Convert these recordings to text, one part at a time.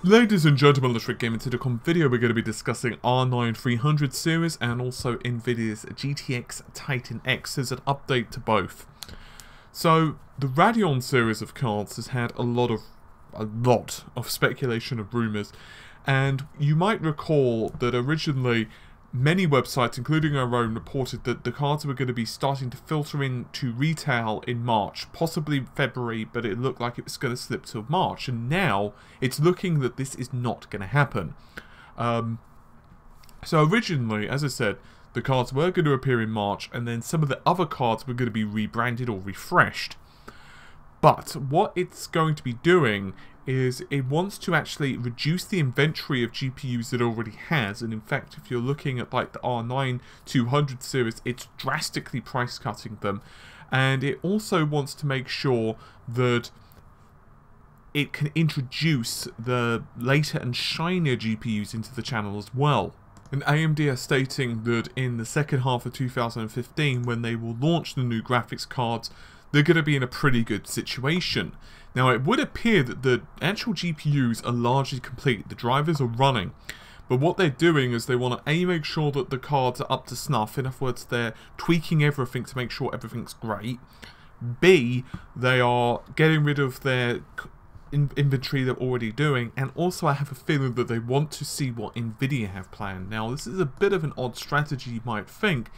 Ladies and gentlemen, let's Gaming Today video. We're going to be discussing R9 300 series and also Nvidia's GTX Titan X. There's an update to both. So the Radeon series of cards has had a lot of speculation and rumours, and you might recall that originally many websites, including our own, reported that the cards were going to be starting to filter into retail in March, possibly February, but it looked like it was going to slip till March, and now it's looking that this is not going to happen. So originally, as I said, the cards were going to appear in March, and then some of the other cards were going to be rebranded or refreshed. But what it's going to be doing is it wants to actually reduce the inventory of GPUs it already has, and in fact if you're looking at like the R9 200 series, it's drastically price cutting them, and it also wants to make sure that it can introduce the later and shinier GPUs into the channel as well. And AMD are stating that in the second half of 2015, when they will launch the new graphics cards, they're going to be in a pretty good situation. Now, it would appear that the actual GPUs are largely complete, the drivers are running, but what they're doing is they want to A, make sure that the cards are up to snuff, in other words, they're tweaking everything to make sure everything's great. B, they are getting rid of their inventory they're already doing, and also I have a feeling that they want to see what Nvidia have planned. Now, this is a bit of an odd strategy, you might think,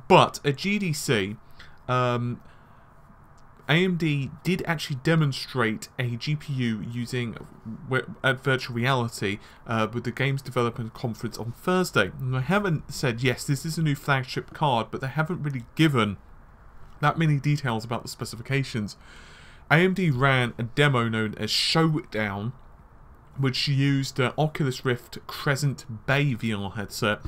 but at GDC, AMD did actually demonstrate a GPU using virtual reality with the Games Development Conference on Thursday. And they haven't said, yes, this is a new flagship card, but they haven't really given that many details about the specifications. AMD ran a demo known as Showdown, which used the Oculus Rift Crescent Bay VR headset,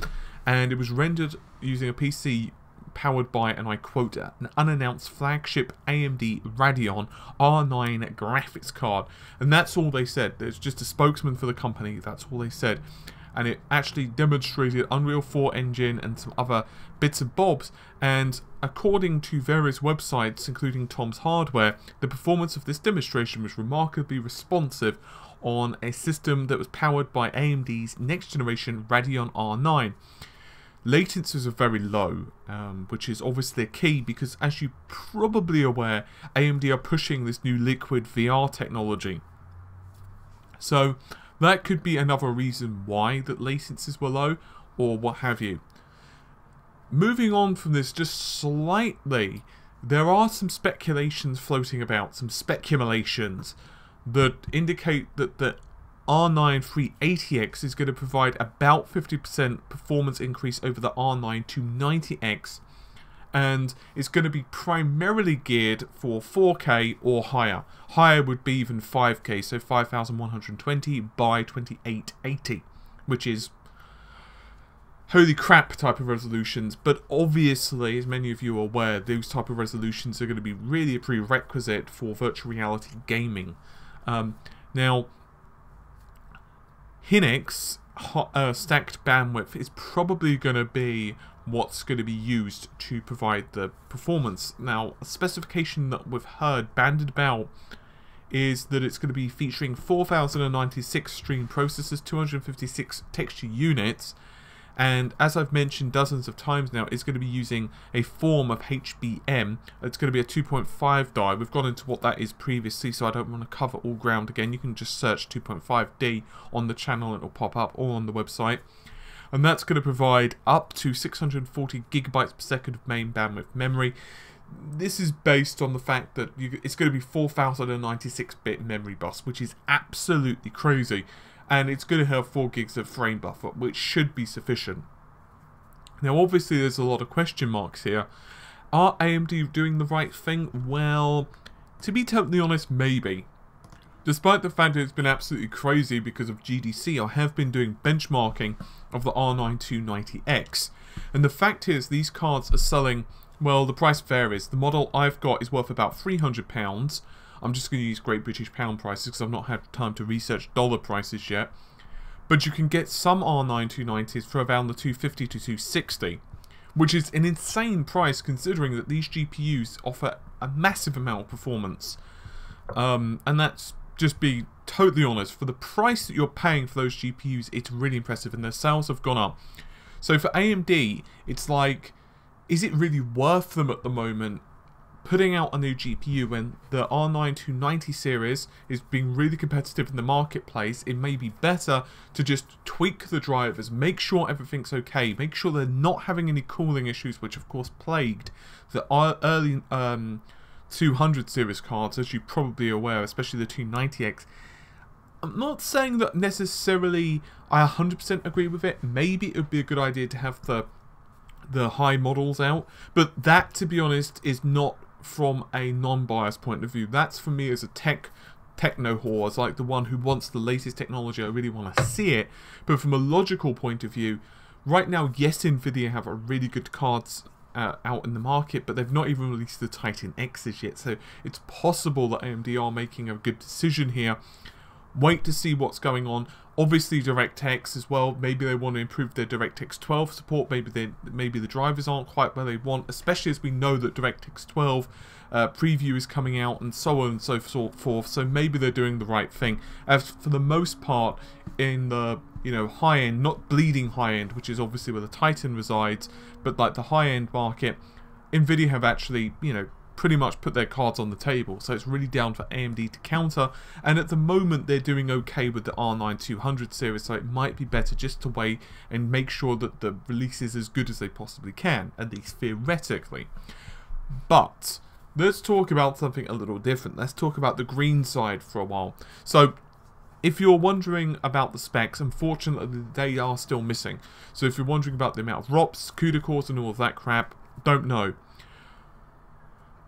and it was rendered using a PC powered by, and I quote, an unannounced flagship AMD Radeon R9 graphics card. And that's all they said. There's just a spokesman for the company, that's all they said. And it actually demonstrated Unreal 4 engine and some other bits and bobs. And according to various websites, including Tom's Hardware, the performance of this demonstration was remarkably responsive on a system that was powered by AMD's next generation Radeon R9. Latencies are very low, which is obviously a key because, as you're probably aware, AMD are pushing this new liquid VR technology. So that could be another reason why that latencies were low, or what have you. Moving on from this just slightly, there are some speculations floating about, some speculations that indicate that the R9 380X is going to provide about 50% performance increase over the R9 290X, and it's going to be primarily geared for 4K or higher. Higher would be even 5K, so 5120 by 2880, which is holy crap type of resolutions. But obviously, as many of you are aware, those type of resolutions are going to be really a prerequisite for virtual reality gaming. Now, Hynix stacked bandwidth is probably going to be what's going to be used to provide the performance. Now, a specification that we've heard banded about is that it's going to be featuring 4096 stream processors, 256 texture units, and as I've mentioned dozens of times now, it's going to be using a form of HBM. It's going to be a 2.5 die. We've gone into what that is previously, so I don't want to cover all ground again. You can just search 2.5D on the channel and it'll pop up, or on the website. And that's going to provide up to 640 gigabytes per second of main bandwidth memory. This is based on the fact that it's going to be 4096-bit memory bus, which is absolutely crazy. And it's going to have 4 gigs of frame buffer, which should be sufficient. Now, obviously, there's a lot of question marks here. Are AMD doing the right thing? Well, to be totally honest, maybe. Despite the fact that it's been absolutely crazy because of GDC, I have been doing benchmarking of the R9 290X. And the fact is, these cards are selling, well, the price varies. The model I've got is worth about £300. I'm just going to use Great British Pound prices because I've not had time to research dollar prices yet. But you can get some R9 290s for around the 250 to 260, which is an insane price considering that these GPUs offer a massive amount of performance. And that's just be totally honest, for the price that you're paying for those GPUs, it's really impressive, and their sales have gone up. So for AMD, it's like, is it really worth them at the moment putting out a new GPU when the R9 290 series is being really competitive in the marketplace? It may be better to just tweak the drivers, make sure everything's okay, make sure they're not having any cooling issues, which of course plagued the early 200 series cards, as you're probably aware, especially the 290X. I'm not saying that necessarily I 100% agree with it. Maybe it would be a good idea to have the high models out, but that, to be honest, is not from a non-biased point of view. That's for me as a techno whore, as like the one who wants the latest technology. I really want to see it, but from a logical point of view, right now, yes, Nvidia have a really good cards out in the market, but they've not even released the Titan X's yet, so it's possible that AMD are making a good decision here. Wait to see what's going on. Obviously DirectX as well, maybe they want to improve their DirectX 12 support, maybe the drivers aren't quite where they want, especially as we know that DirectX 12 preview is coming out and so on and so forth, so maybe they're doing the right thing. As for the most part, in the high end, not bleeding high end, which is obviously where the Titan resides, but like the high end market, Nvidia have actually pretty much put their cards on the table, so it's really down for AMD to counter, and at the moment they're doing okay with the R9 200 series, so it might be better just to wait and make sure that the release is as good as they possibly can, at least theoretically. But let's talk about something a little different. Let's talk about the green side for a while. So if you're wondering about the specs, unfortunately they are still missing. So if you're wondering about the amount of ROPs, CUDA cores and all of that crap, don't know.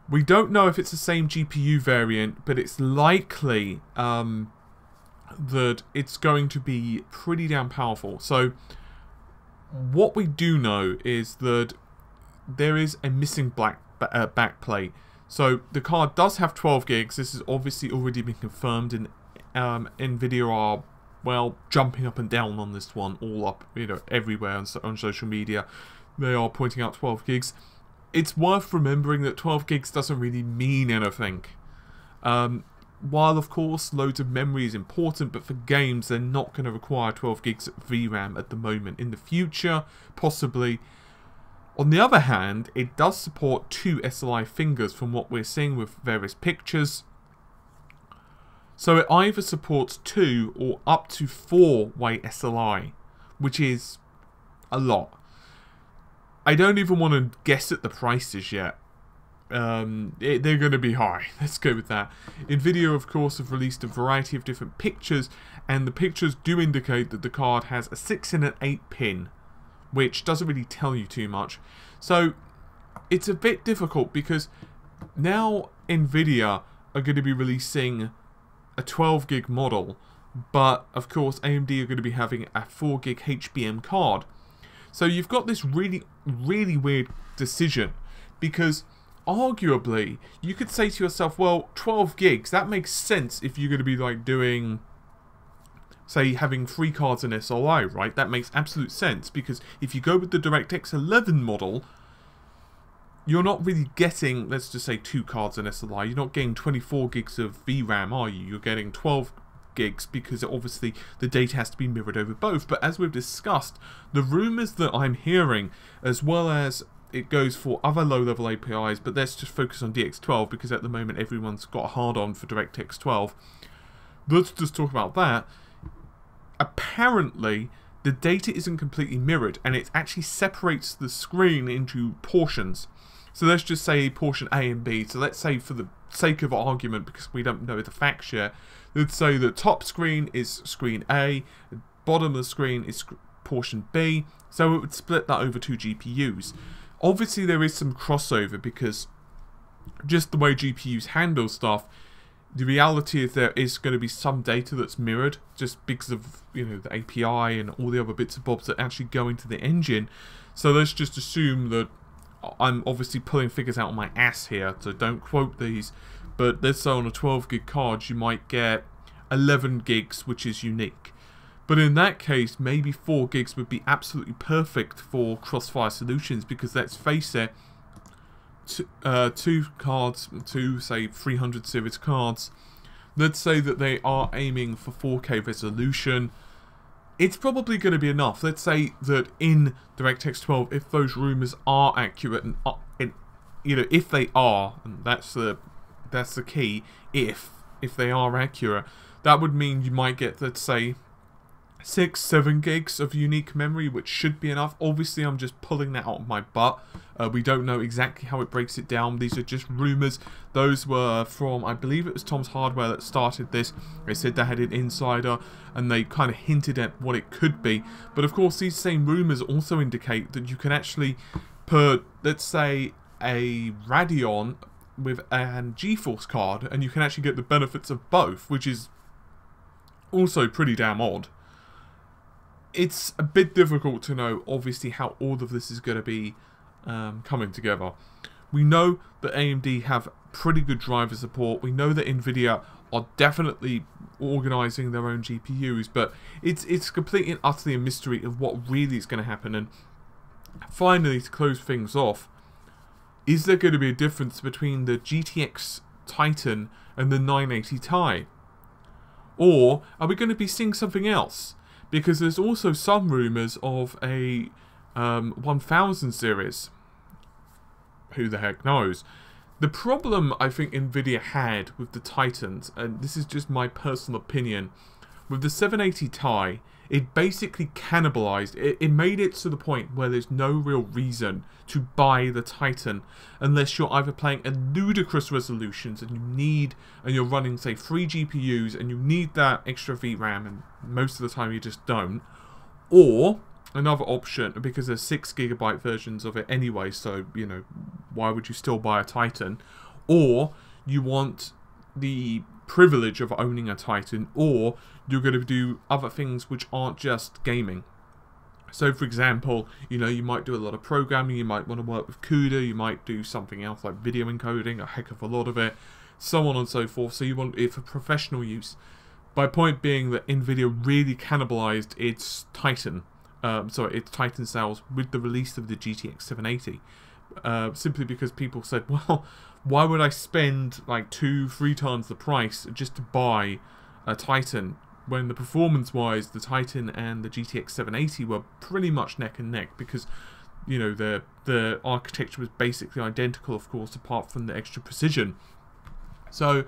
We don't know if it's the same GPU variant, but it's likely that it's going to be pretty damn powerful. So what we do know is that there is a missing backplate. So the card does have 12 gigs. This has obviously already been confirmed, and Nvidia are, well, jumping up and down on this one, all up, everywhere on social media. They are pointing out 12 gigs. It's worth remembering that 12 gigs doesn't really mean anything. While, of course, loads of memory is important, but for games, they're not going to require 12 gigs of VRAM at the moment. In the future, possibly. On the other hand, it does support 2 SLI fingers from what we're seeing with various pictures. So it either supports 2 or up to 4-way SLI, which is a lot. I don't even want to guess at the prices yet. They're going to be high. Let's go with that. Nvidia, of course, have released a variety of different pictures, and the pictures do indicate that the card has a 6 and an 8 pin, which doesn't really tell you too much. So it's a bit difficult because now Nvidia are going to be releasing a 12 gig model, but of course AMD are going to be having a 4 gig HBM card. So you've got this really, really weird decision, because arguably you could say to yourself, well, 12 gigs, that makes sense if you're going to be like doing, say, having 3 cards in SLI, right? That makes absolute sense, because if you go with the DirectX 11 model, you're not really getting, let's just say, 2 cards in SLI. You're not getting 24 gigs of VRAM, are you? You're getting 12 gigs, because obviously the data has to be mirrored over both. But as we've discussed, the rumours that I'm hearing, as well as it goes for other low-level APIs, but let's just focus on DX12, because at the moment everyone's got a hard-on for DirectX 12. Let's just talk about that. Apparently, the data isn't completely mirrored, and it actually separates the screen into portions. So let's just say portion A and B. So let's say, for the sake of argument, because we don't know the facts yet, let's say the top screen is screen A, the bottom of the screen is portion B, so it would split that over 2 GPUs. Obviously there is some crossover, because just the way GPUs handle stuff, the reality is there is going to be some data that's mirrored, just because of, the API and all the other bits and bobs that actually go into the engine. So let's just assume that, I'm obviously pulling figures out of my ass here, so don't quote these, but let's say on a 12 gig card you might get 11 gigs, which is unique. But in that case, maybe 4 gigs would be absolutely perfect for crossfire solutions, because let's face it, 2 cards, 2 say 300 series cards, let's say that they are aiming for 4K resolution, it's probably going to be enough. Let's say that in DirectX 12, if those rumors are accurate, and you know, if they are, and that's the key, if they are accurate, that would mean you might get, let's say, 6-7 gigs of unique memory, which should be enough. Obviously, I'm just pulling that out of my butt. We don't know exactly how it breaks it down. These are just rumors. Those were from, I believe it was Tom's Hardware that started this. They said they had an insider, and they kind of hinted at what it could be. But of course, these same rumors also indicate that you can actually put, let's say, a Radeon with a GeForce card, and you can actually get the benefits of both, which is also pretty damn odd. It's a bit difficult to know, obviously, how all of this is going to be coming together. We know that AMD have pretty good driver support. We know that Nvidia are definitely organising their own GPUs, but it's completely and utterly a mystery of what really is going to happen. And finally, to close things off, is there going to be a difference between the GTX Titan and the 980 Ti? Or are we going to be seeing something else? Because there's also some rumours of a 1000 series. Who the heck knows? The problem I think Nvidia had with the Titans, and this is just my personal opinion, with the 780 Ti, it basically cannibalized, it made it to the point where there's no real reason to buy the Titan unless you're either playing at ludicrous resolutions and you're running, say, 3 GPUs and you need that extra VRAM, and most of the time you just don't. Or another option, because there's 6GB versions of it anyway, so, you know, why would you still buy a Titan? Or you want the privilege of owning a Titan, or you're going to do other things which aren't just gaming. So, for example, you know, you might do a lot of programming, you might want to work with CUDA, you might do something else like video encoding, a heck of a lot of it, so on and so forth. So you want it for professional use. My point being that Nvidia really cannibalized its Titan sales with the release of the GTX 780. Simply because people said, well, why would I spend like 2-3 times the price just to buy a Titan when the performance-wise, the Titan and the GTX 780 were pretty much neck and neck, because, you know, the architecture was basically identical, of course, apart from the extra precision. So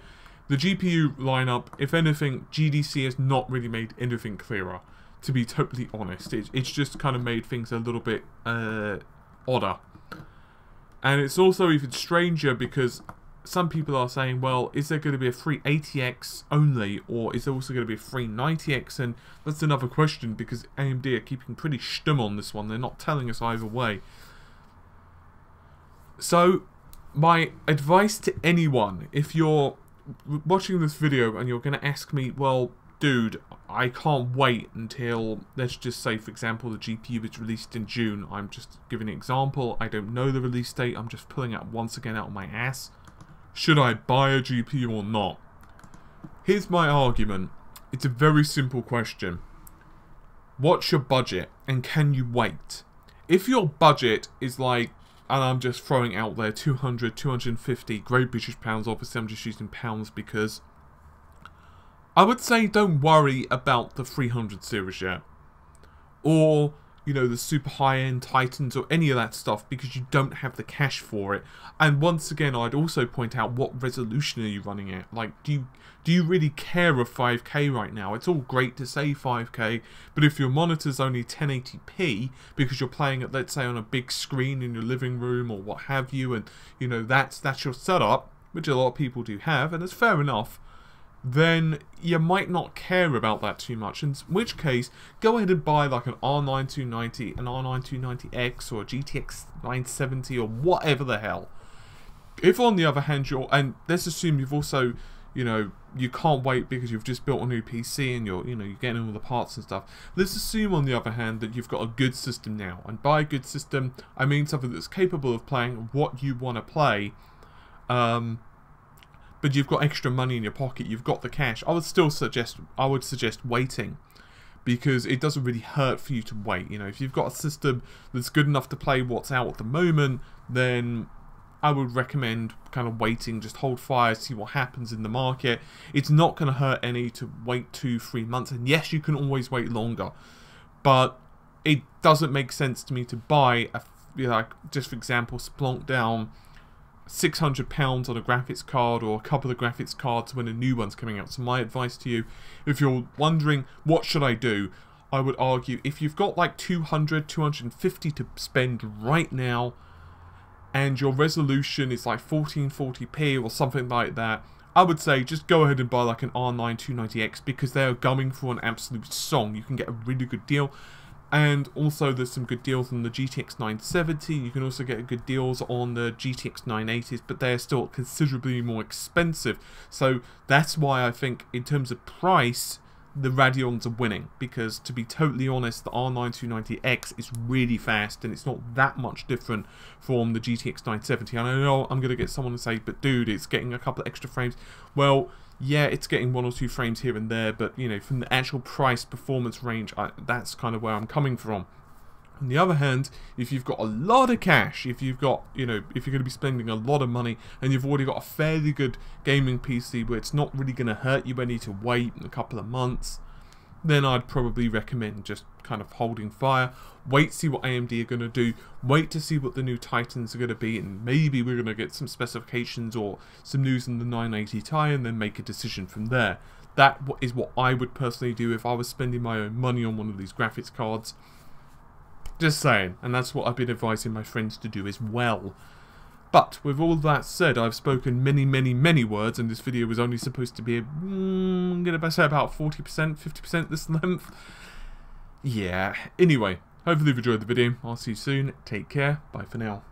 the GPU lineup, if anything, GDC has not really made anything clearer, to be totally honest. It's just kind of made things a little bit odder. And it's also even stranger because some people are saying, well, is there going to be a 380X only, or is there also going to be a 390X? And that's another question, because AMD are keeping pretty stum on this one. They're not telling us either way. So, my advice to anyone, if you're watching this video and you're going to ask me, well, dude, I can't wait until, let's just say, for example, the GPU is released in June. I'm just giving an example. I don't know the release date. I'm just pulling it once again out of my ass. Should I buy a GPU or not? Here's my argument. It's a very simple question. What's your budget, and can you wait? If your budget is like, and I'm just throwing out there, 200, 250 Great British pounds, obviously I'm just using pounds because I would say don't worry about the 300 series yet. Or, you know, the super high-end Titans or any of that stuff, because you don't have the cash for it. And once again, I'd also point out, what resolution are you running at? Like, do you really care of 5K right now? It's all great to say 5K, but if your monitor's only 1080p, because you're playing it, let's say, on a big screen in your living room or what have you, and, you know, that's your setup, which a lot of people do have, and it's fair enough, then you might not care about that too much, in which case, go ahead and buy like an R9 290, an R9 290X, or a GTX 970, or whatever the hell. If on the other hand and let's assume you've also, you know, you can't wait because you've just built a new PC and you're getting all the parts and stuff. Let's assume on the other hand that you've got a good system now, and by a good system, I mean something that's capable of playing what you want to play, but you've got extra money in your pocket, you've got the cash. I would suggest waiting, because it doesn't really hurt for you to wait. You know, if you've got a system that's good enough to play what's out at the moment, then I would recommend kind of waiting, just hold fire, see what happens in the market. It's not going to hurt any to wait 2-3 months, and yes, you can always wait longer, but it doesn't make sense to me to buy a, like, just for example, splonk down £600 on a graphics card or a couple of graphics cards when a new one's coming out. So my advice to you, if you're wondering what should I do, I would argue if you've got like 200, 250 to spend right now, and your resolution is like 1440p or something like that, I would say just go ahead and buy like an R9 290X, because they are going for an absolute song. You can get a really good deal. And also there's some good deals on the GTX 970. You can also get good deals on the GTX 980s, but they're still considerably more expensive. So that's why I think in terms of price, the Radeons are winning, because to be totally honest, the R9 290X is really fast and it's not that much different from the GTX 970. And I know I'm going to get someone to say, but dude, it's getting a couple of extra frames. Well, yeah, it's getting 1 or 2 frames here and there, but you know, from the actual price performance range, that's kind of where I'm coming from. On the other hand, if you've got a lot of cash, if you've got, you know, if you're going to be spending a lot of money and you've already got a fairly good gaming PC where it's not really going to hurt you any to wait a couple of months, then I'd probably recommend just kind of holding fire. Wait, see what AMD are going to do. Wait to see what the new Titans are going to be, and maybe we're going to get some specifications or some news on the 980 Ti, and then make a decision from there. That is what I would personally do if I was spending my own money on one of these graphics cards. Just saying, and that's what I've been advising my friends to do as well. But with all that said, I've spoken many words, and this video was only supposed to be, I'm going to say about 40%, 50% this length. Yeah, anyway, hopefully you've enjoyed the video. I'll see you soon. Take care. Bye for now.